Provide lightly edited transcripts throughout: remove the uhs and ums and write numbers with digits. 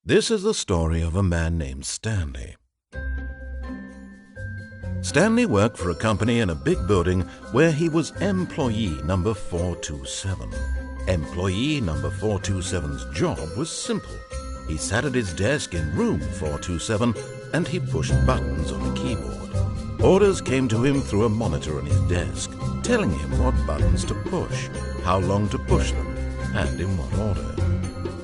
This is the story of a man named Stanley. Stanley worked for a company in a big building where he was employee number 427. Employee number 427's job was simple. He sat at his desk in room 427 and he pushed buttons on a keyboard. Orders came to him through a monitor on his desk, telling him what buttons to push, how long to push them, and in what order.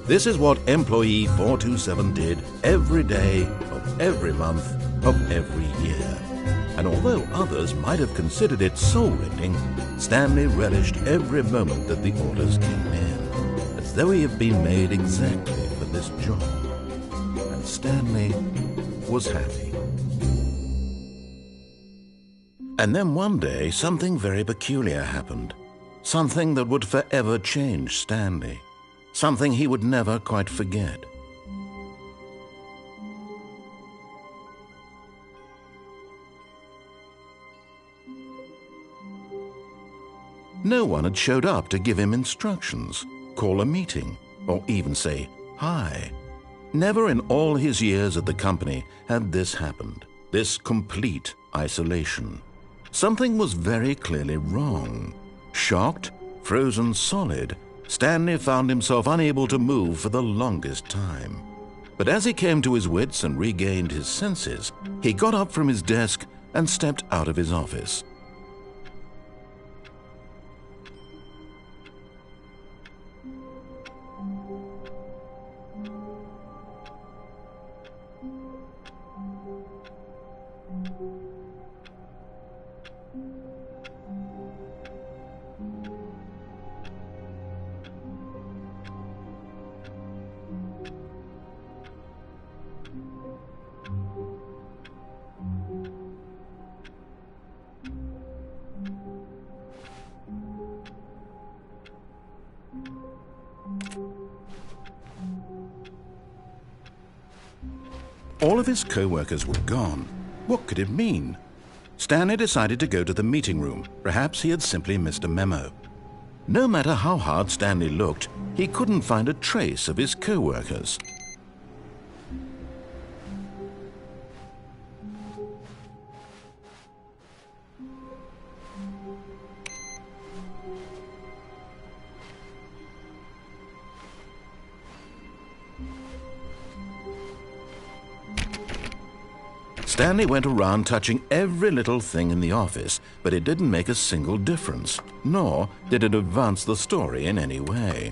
This is what employee 427 did every day of every month of every year. And although others might have considered it soul-rending, Stanley relished every moment that the orders came in, as though he had been made exactly for this job. And Stanley was happy. And then one day, something very peculiar happened. Something that would forever change Stanley. Something he would never quite forget. No one had showed up to give him instructions, call a meeting, or even say hi. Never in all his years at the company had this happened, this complete isolation. Something was very clearly wrong. Shocked, frozen solid, Stanley found himself unable to move for the longest time. But as he came to his wits and regained his senses, he got up from his desk and stepped out of his office. All of his co-workers were gone. What could it mean? Stanley decided to go to the meeting room. Perhaps he had simply missed a memo. No matter how hard Stanley looked, he couldn't find a trace of his co-workers. Stanley went around touching every little thing in the office, but it didn't make a single difference, nor did it advance the story in any way.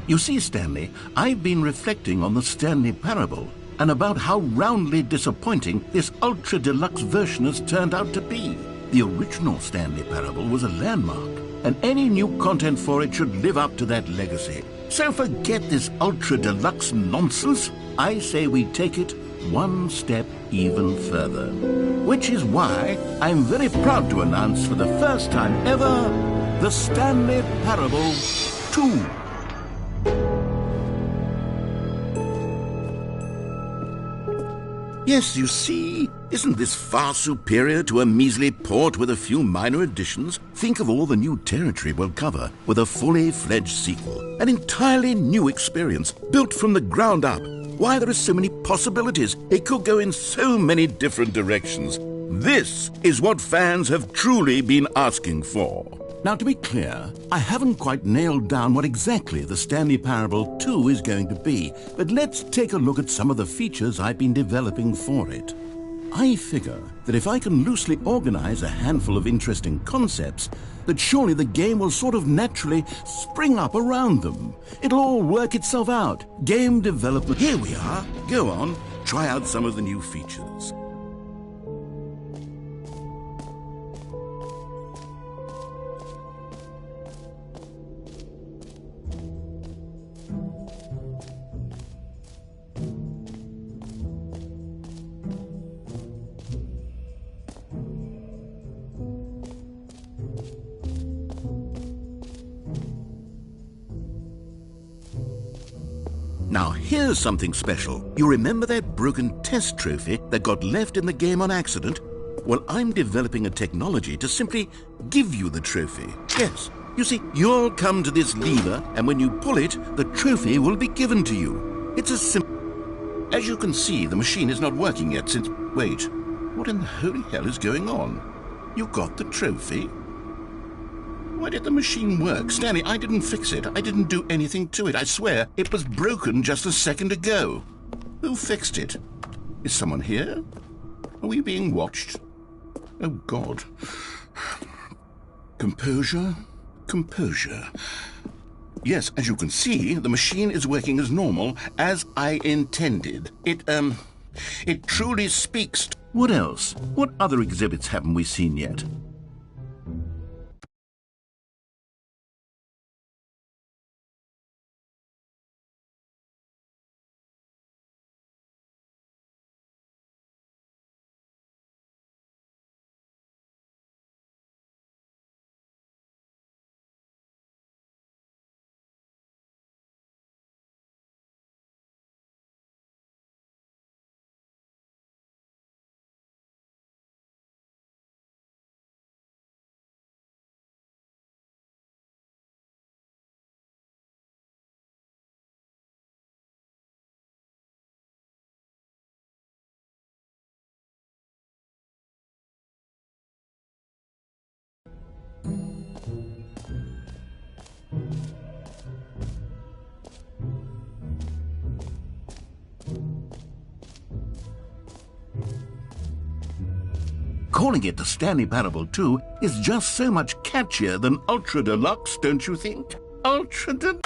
You see, Stanley, I've been reflecting on the Stanley Parable and about how roundly disappointing this ultra-deluxe version has turned out to be. The original Stanley Parable was a landmark, and any new content for it should live up to that legacy. So forget this ultra-deluxe nonsense. I say we take it one step even further. Which is why I'm very proud to announce for the first time ever, the Stanley Parable 2. Yes, you see, isn't this far superior to a measly port with a few minor additions? Think of all the new territory we'll cover with a fully fledged sequel. An entirely new experience, built from the ground up. Why, there are so many possibilities. It could go in so many different directions. This is what fans have truly been asking for. Now, to be clear, I haven't quite nailed down what exactly the Stanley Parable 2 is going to be, but let's take a look at some of the features I've been developing for it. I figure that if I can loosely organize a handful of interesting concepts, that surely the game will sort of naturally spring up around them. It'll all work itself out. Game development. Here we are. Go on, try out some of the new features. Now, here's something special. You remember that broken test trophy that got left in the game on accident? Well, I'm developing a technology to simply give you the trophy. Yes, you see, you'll come to this lever, and when you pull it, the trophy will be given to you. It's as simple. As you can see, the machine is not working yet since... Wait, what in the holy hell is going on? You got the trophy? Why did the machine work? Stanley, I didn't fix it. I didn't do anything to it. I swear, it was broken just a second ago. Who fixed it? Is someone here? Are we being watched? Oh, God. Composure, composure. Yes, as you can see, the machine is working as normal, as I intended. It truly speaks. What else? What other exhibits haven't we seen yet? Calling it the Stanley Parable 2 is just so much catchier than Ultra Deluxe, don't you think? Ultra Deluxe.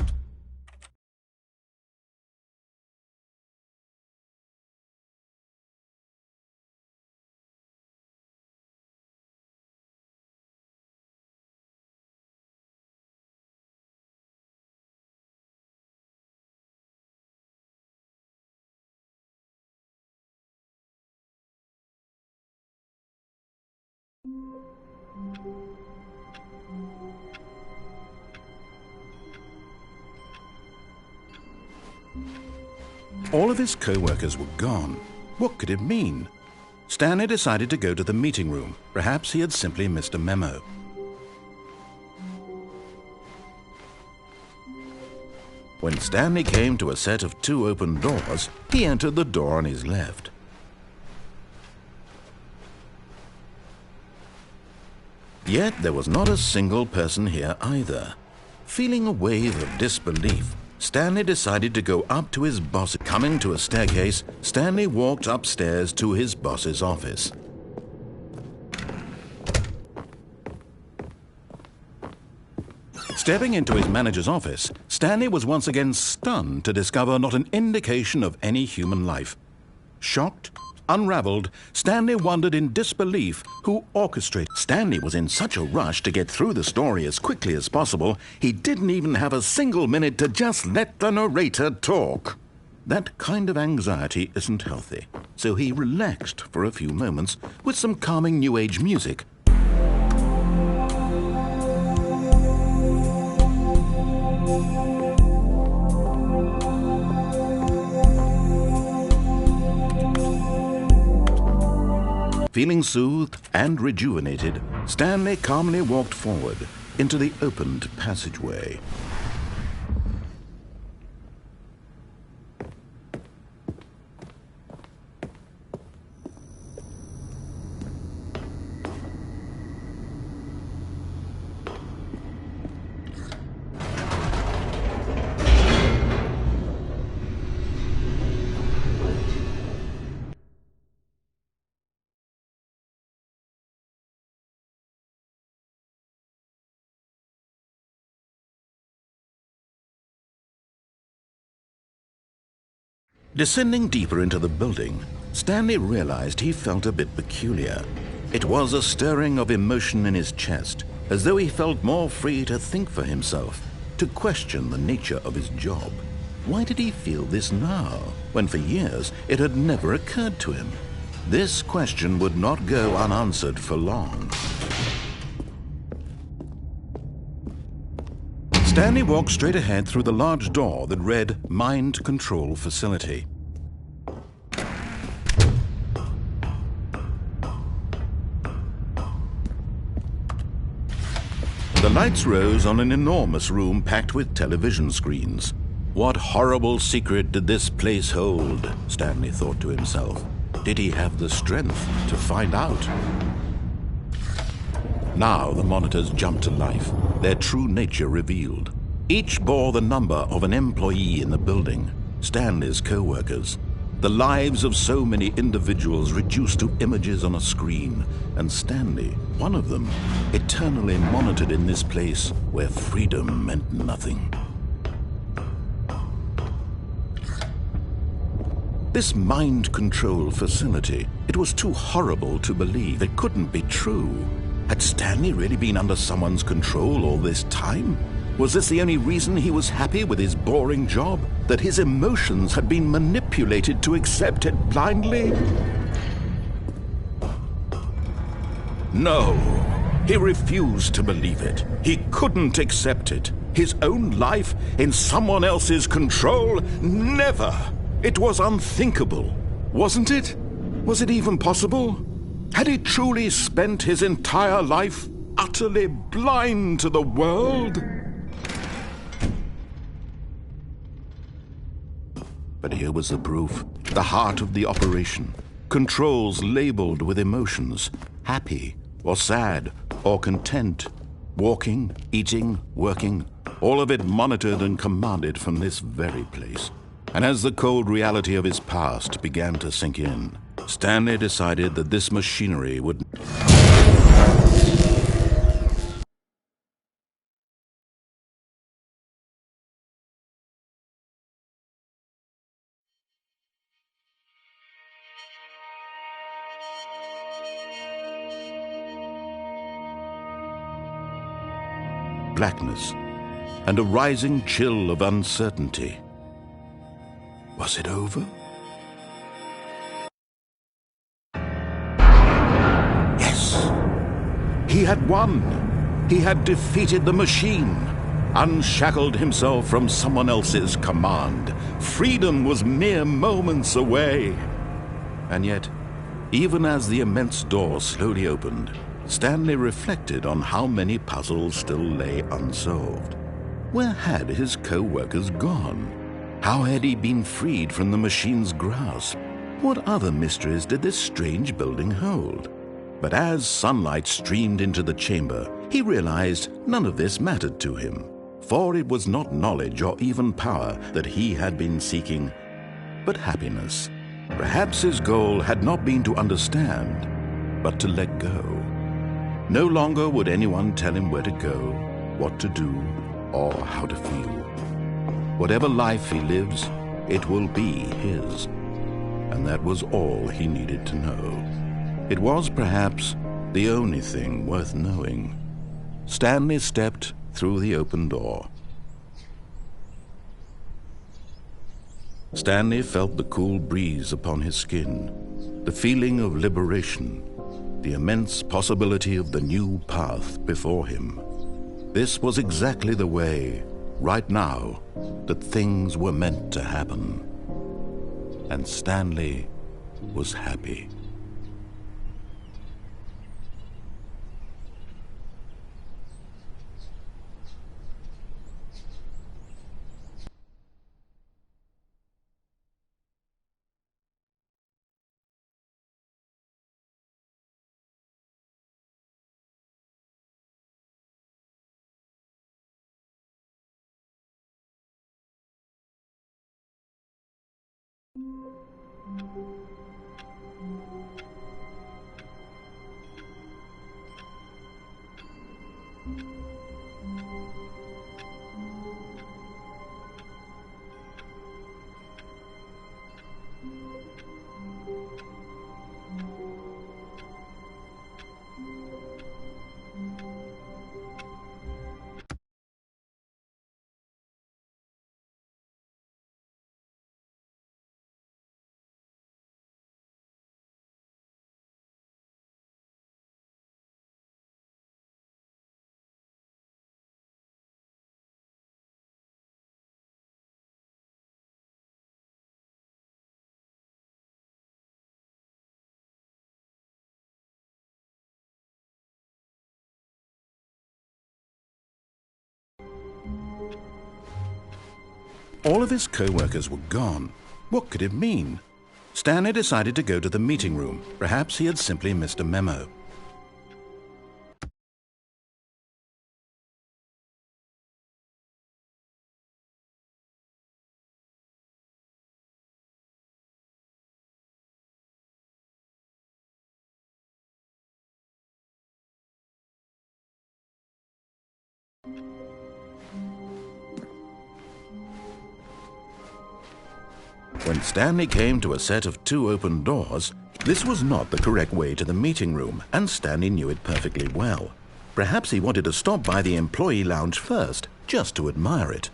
All of his co-workers were gone. What could it mean? Stanley decided to go to the meeting room. Perhaps he had simply missed a memo. When Stanley came to a set of 2 open doors, he entered the door on his left. Yet there was not a single person here either. Feeling a wave of disbelief, Stanley decided to go up to his boss. Coming to a staircase, Stanley walked upstairs to his boss's office. Stepping into his manager's office, Stanley was once again stunned to discover not an indication of any human life. Shocked, unraveled, Stanley wondered in disbelief who orchestrated. Stanley was in such a rush to get through the story as quickly as possible, he didn't even have a single minute to just let the narrator talk. That kind of anxiety isn't healthy, so he relaxed for a few moments with some calming New Age music. Feeling soothed and rejuvenated, Stanley calmly walked forward into the opened passageway. Descending deeper into the building, Stanley realized he felt a bit peculiar. It was a stirring of emotion in his chest, as though he felt more free to think for himself, to question the nature of his job. Why did he feel this now, when for years it had never occurred to him? This question would not go unanswered for long. Stanley walked straight ahead through the large door that read Mind Control Facility. The lights rose on an enormous room packed with television screens. What horrible secret did this place hold? Stanley thought to himself. Did he have the strength to find out? Now the monitors jumped to life, their true nature revealed. Each bore the number of an employee in the building, Stanley's co-workers. The lives of so many individuals reduced to images on a screen, and Stanley, one of them, eternally monitored in this place where freedom meant nothing. This mind control facility, it was too horrible to believe. It couldn't be true. Had Stanley really been under someone's control all this time? Was this the only reason he was happy with his boring job? That his emotions had been manipulated to accept it blindly? No, he refused to believe it. He couldn't accept it. His own life in someone else's control? Never! It was unthinkable, wasn't it? Was it even possible? Had he truly spent his entire life utterly blind to the world? But here was the proof, the heart of the operation. Controls labeled with emotions, happy or sad or content. Walking, eating, working, all of it monitored and commanded from this very place. And as the cold reality of his past began to sink in, Stanley decided that this machinery would... blackness and a rising chill of uncertainty. Was it over? Yes! He had won! He had defeated the machine, unshackled himself from someone else's command. Freedom was mere moments away. And yet, even as the immense door slowly opened, Stanley reflected on how many puzzles still lay unsolved. Where had his co-workers gone? How had he been freed from the machine's grasp? What other mysteries did this strange building hold? But as sunlight streamed into the chamber, he realized none of this mattered to him, for it was not knowledge or even power that he had been seeking, but happiness. Perhaps his goal had not been to understand, but to let go. No longer would anyone tell him where to go, what to do, or how to feel. Whatever life he lives, it will be his. And that was all he needed to know. It was perhaps the only thing worth knowing. Stanley stepped through the open door. Stanley felt the cool breeze upon his skin, the feeling of liberation, the immense possibility of the new path before him. This was exactly the way, right now, that things were meant to happen. And Stanley was happy. All of his co-workers were gone. What could it mean? Stanley decided to go to the meeting room. Perhaps he had simply missed a memo. When Stanley came to a set of 2 open doors, this was not the correct way to the meeting room, and Stanley knew it perfectly well. Perhaps he wanted to stop by the employee lounge first, just to admire it.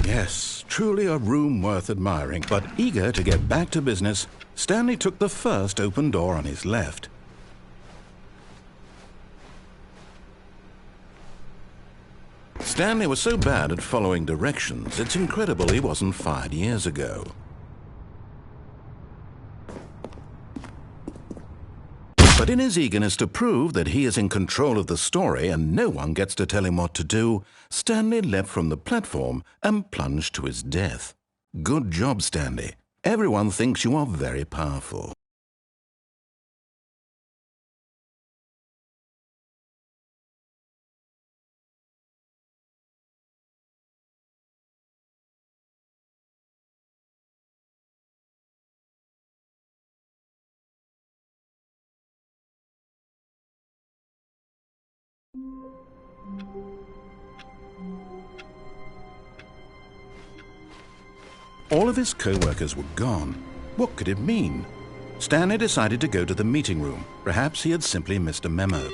Yes, truly a room worth admiring, but eager to get back to business, Stanley took the first open door on his left. Stanley was so bad at following directions, it's incredible he wasn't fired years ago. But in his eagerness to prove that he is in control of the story and no one gets to tell him what to do, Stanley leapt from the platform and plunged to his death. Good job, Stanley. Everyone thinks you are very powerful. All of his co-workers were gone. What could it mean? Stanley decided to go to the meeting room. Perhaps he had simply missed a memo.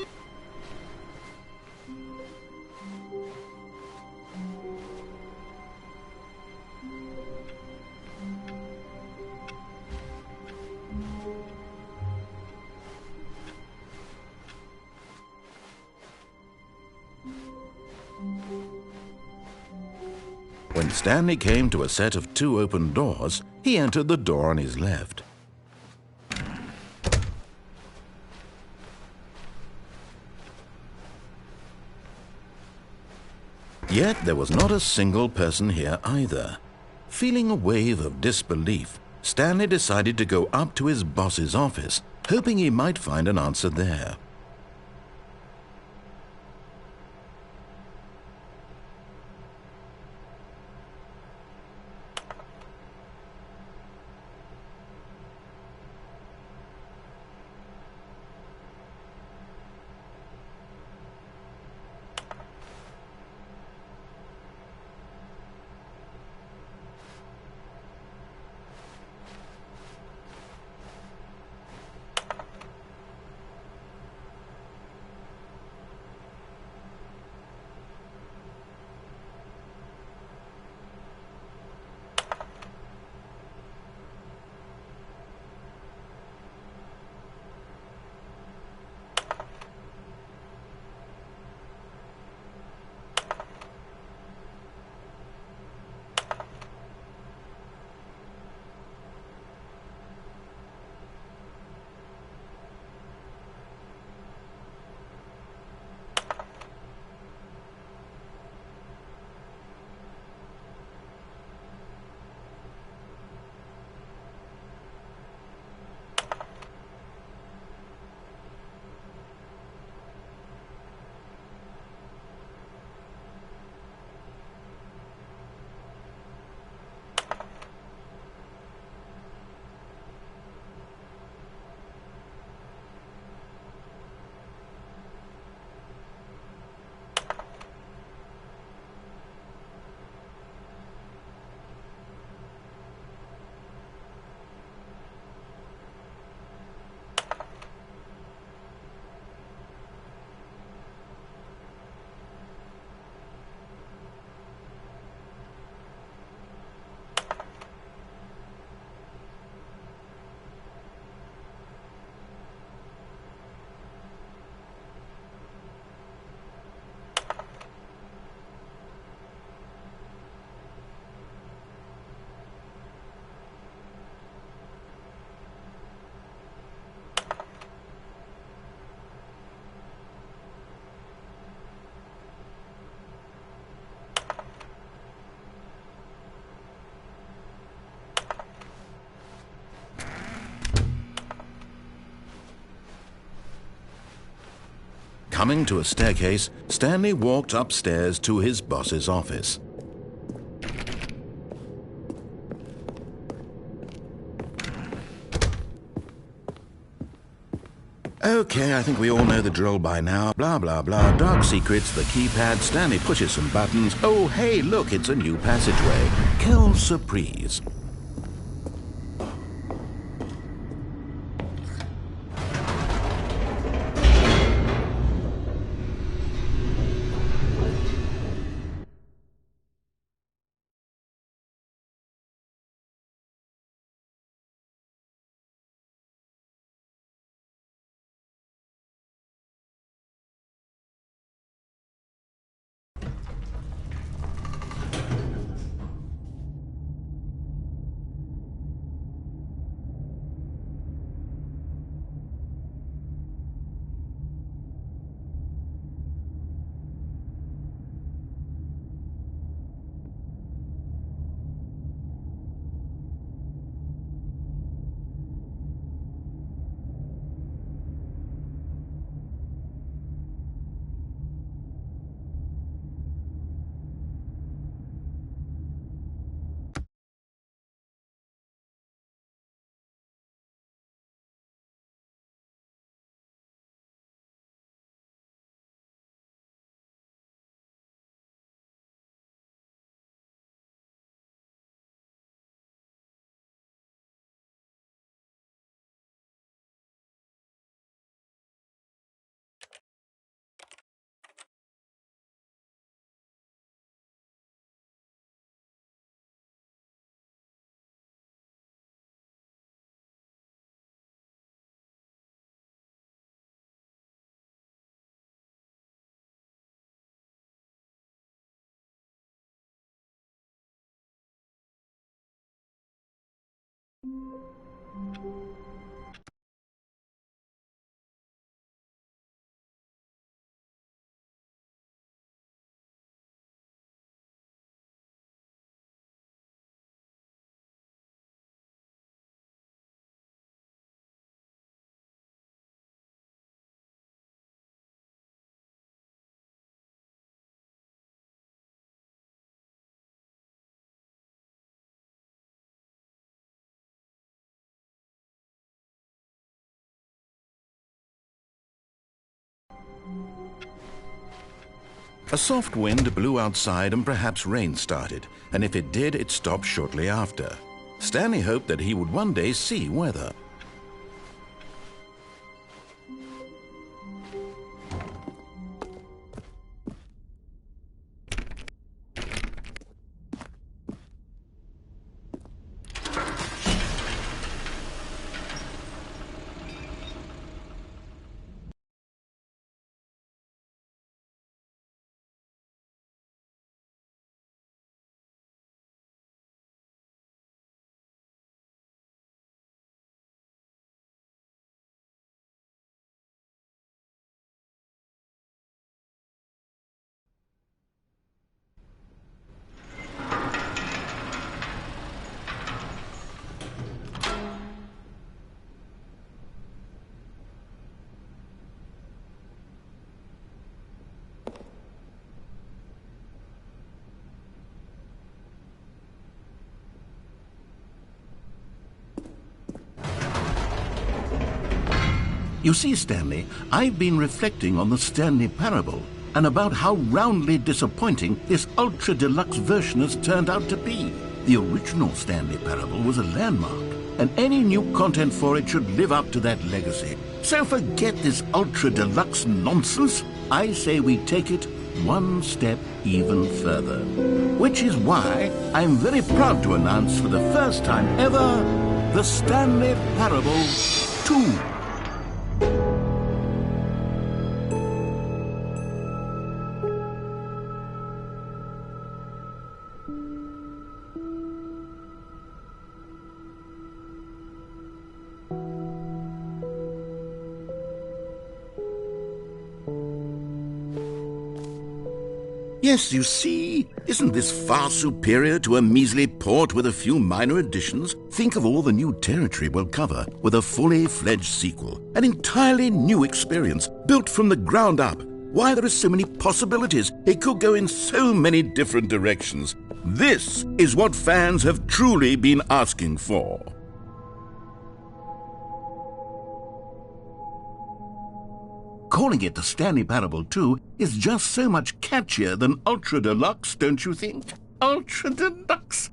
When Stanley came to a set of 2 open doors, he entered the door on his left. Yet there was not a single person here either. Feeling a wave of disbelief, Stanley decided to go up to his boss's office, hoping he might find an answer there. Coming to a staircase, Stanley walked upstairs to his boss's office. Okay, I think we all know the drill by now. Blah, blah, blah. Dark secrets, the keypad. Stanley pushes some buttons. Oh, hey, look, it's a new passageway. Quelle surprise. A soft wind blew outside and perhaps rain started, and if it did, it stopped shortly after. Stanley hoped that he would one day see weather. You see, Stanley, I've been reflecting on the Stanley Parable and about how roundly disappointing this ultra-deluxe version has turned out to be. The original Stanley Parable was a landmark, and any new content for it should live up to that legacy. So forget this ultra-deluxe nonsense. I say we take it one step even further. Which is why I'm very proud to announce for the first time ever, the Stanley Parable 2. Yes, you see, isn't this far superior to a measly port with a few minor additions? Think of all the new territory we'll cover with a fully fledged sequel, an entirely new experience built from the ground up, Why, there are so many possibilities. It could go in so many different directions. This is what fans have truly been asking for. Calling it the Stanley Parable 2 is just so much catchier than Ultra Deluxe, don't you think? Ultra Deluxe.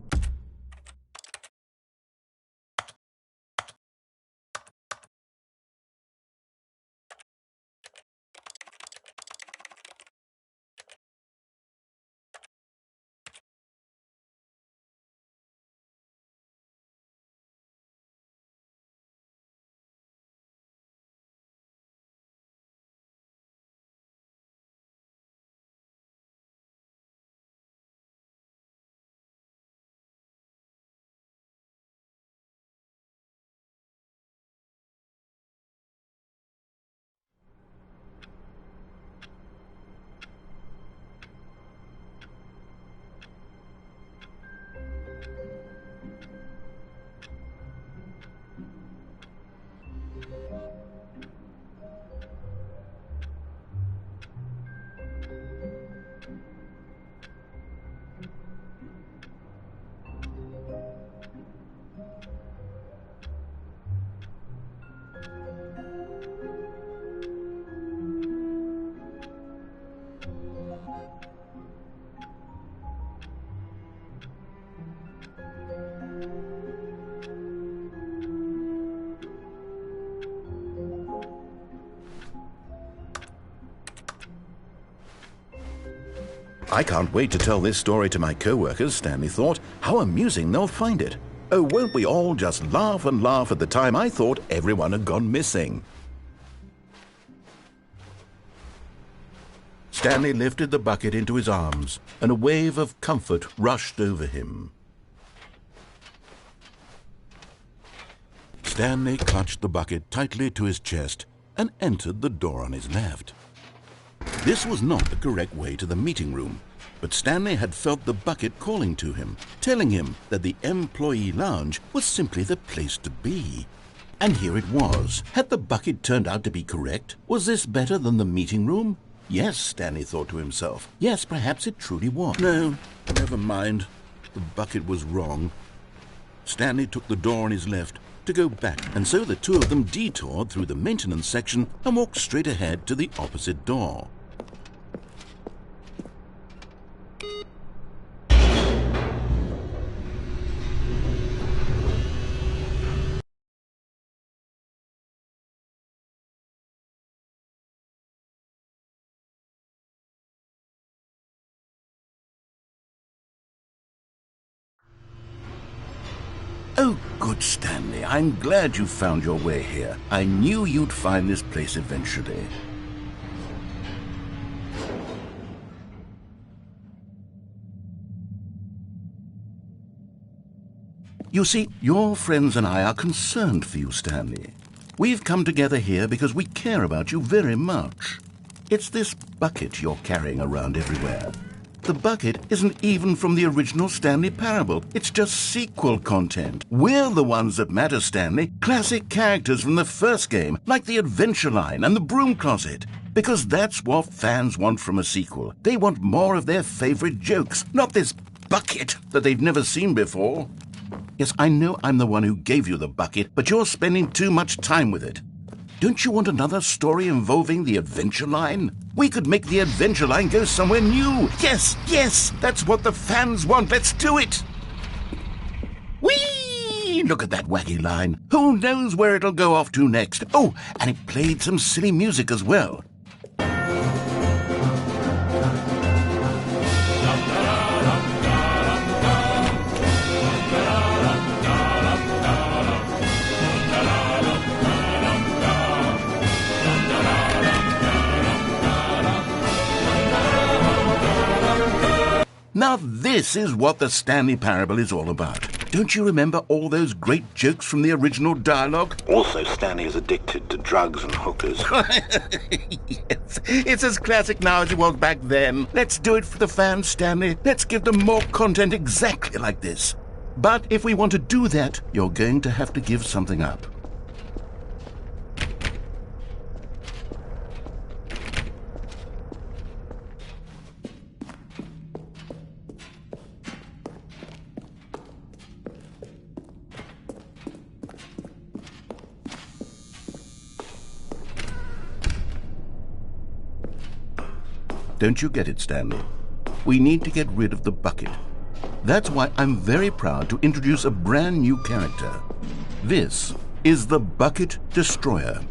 I can't wait to tell this story to my co-workers, Stanley thought. How amusing they'll find it. Oh, won't we all just laugh and laugh at the time I thought everyone had gone missing. Stanley lifted the bucket into his arms, and a wave of comfort rushed over him. Stanley clutched the bucket tightly to his chest and entered the door on his left. This was not the correct way to the meeting room, but Stanley had felt the bucket calling to him, telling him that the employee lounge was simply the place to be. And here it was. Had the bucket turned out to be correct? Was this better than the meeting room? Yes, Stanley thought to himself. Yes, perhaps it truly was. No, never mind. The bucket was wrong. Stanley took the door on his left to go back, and so the two of them detoured through the maintenance section and walked straight ahead to the opposite door. Oh, good, Stanley. I'm glad you found your way here. I knew you'd find this place eventually. You see, your friends and I are concerned for you, Stanley. We've come together here because we care about you very much. It's this bucket you're carrying around everywhere. The bucket isn't even from the original Stanley Parable. It's just sequel content. We're the ones that matter, Stanley. Classic characters from the first game, like the Adventure Line and the Broom Closet. Because that's what fans want from a sequel. They want more of their favorite jokes, not this bucket that they've never seen before. Yes, I know I'm the one who gave you the bucket, but you're spending too much time with it. Don't you want another story involving the Adventure Line? We could make the Adventure Line go somewhere new. Yes, yes, that's what the fans want. Let's do it. Whee! Look at that wacky line. Who knows where it'll go off to next? Oh, and it played some silly music as well. Now this is what the Stanley Parable is all about. Don't you remember all those great jokes from the original dialogue? Also, Stanley is addicted to drugs and hookers. Yes, it's as classic now as it was back then. Let's do it for the fans, Stanley. Let's give them more content exactly like this. But if we want to do that, you're going to have to give something up. Don't you get it, Stanley? We need to get rid of the bucket. That's why I'm very proud to introduce a brand new character. This is the Bucket Destroyer.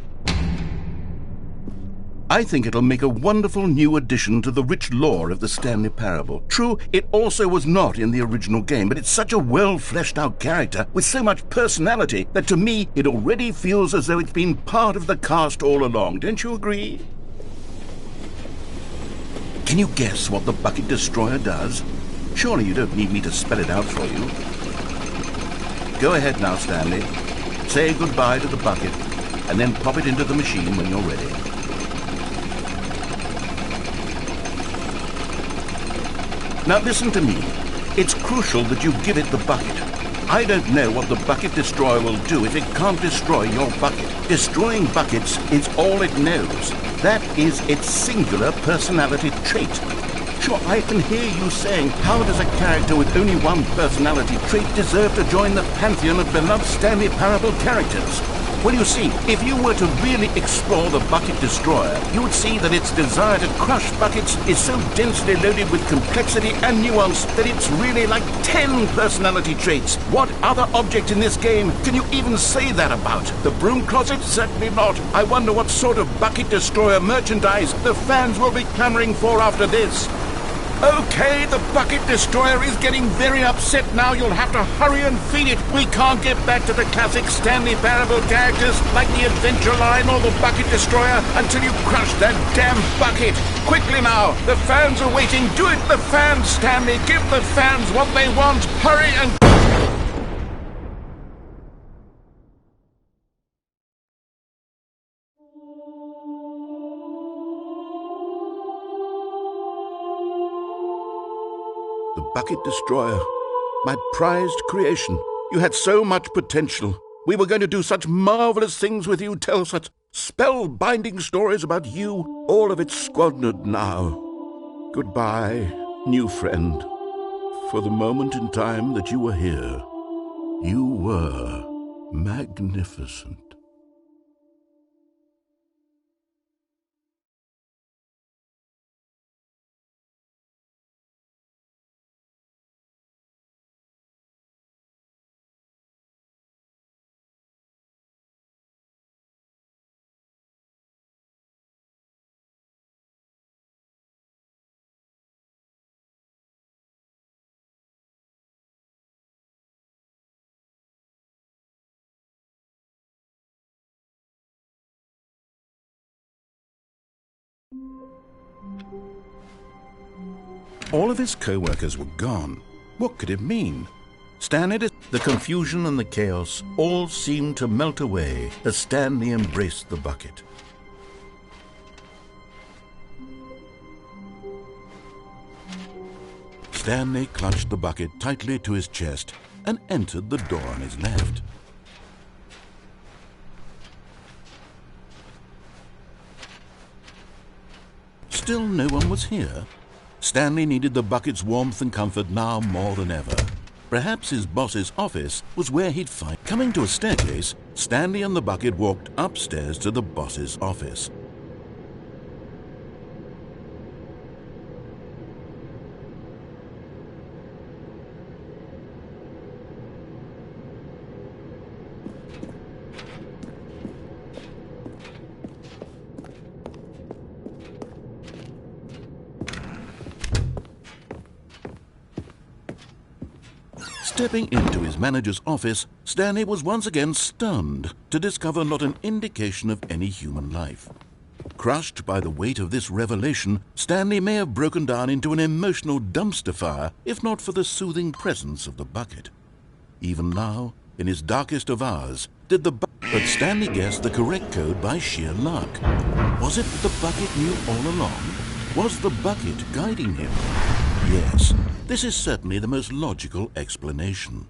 I think it'll make a wonderful new addition to the rich lore of the Stanley Parable. True, it also was not in the original game, but it's such a well-fleshed-out character with so much personality that to me it already feels as though it's been part of the cast all along. Don't you agree? Can you guess what the Bucket Destroyer does? Surely you don't need me to spell it out for you. Go ahead now, Stanley. Say goodbye to the bucket, and then pop it into the machine when you're ready. Now listen to me. It's crucial that you give it the bucket. I don't know what the Bucket Destroyer will do if it can't destroy your bucket. Destroying buckets is all it knows. That is its singular personality trait. Sure, I can hear you saying, how does a character with only one personality trait deserve to join the pantheon of beloved Stanley Parable characters? Well, you see, if you were to really explore the Bucket Destroyer, you would see that its desire to crush buckets is so densely loaded with complexity and nuance that it's really like 10 personality traits. What other object in this game can you even say that about? The broom closet? Certainly not. I wonder what sort of Bucket Destroyer merchandise the fans will be clamoring for after this. Okay, the Bucket Destroyer is getting very upset now. You'll have to hurry and feed it. We can't get back to the classic Stanley Parable characters like the Adventure Line or the Bucket Destroyer until you crush that damn bucket. Quickly now, the fans are waiting. Do it, the fans, Stanley. Give the fans what they want. Hurry and... The Bucket Destroyer, my prized creation. You had so much potential. We were going to do such marvelous things with you, tell such spell-binding stories about you. All of it squandered now. Goodbye, new friend. For the moment in time that you were here, you were magnificent. All of his co-workers were gone. What could it mean? Stanley, the confusion and the chaos all seemed to melt away as Stanley embraced the bucket. Stanley clutched the bucket tightly to his chest and entered the door on his left. Still no one was here. Stanley needed the bucket's warmth and comfort now more than ever. Perhaps his boss's office was where he'd find... Coming to a staircase, Stanley and the bucket walked upstairs to the boss's office. Stepping into his manager's office, Stanley was once again stunned to discover not an indication of any human life. Crushed by the weight of this revelation, Stanley may have broken down into an emotional dumpster fire if not for the soothing presence of the bucket. Even now, in his darkest of hours, but Stanley guessed the correct code by sheer luck. Was it that the bucket knew all along? Was the bucket guiding him? Yes, this is certainly the most logical explanation.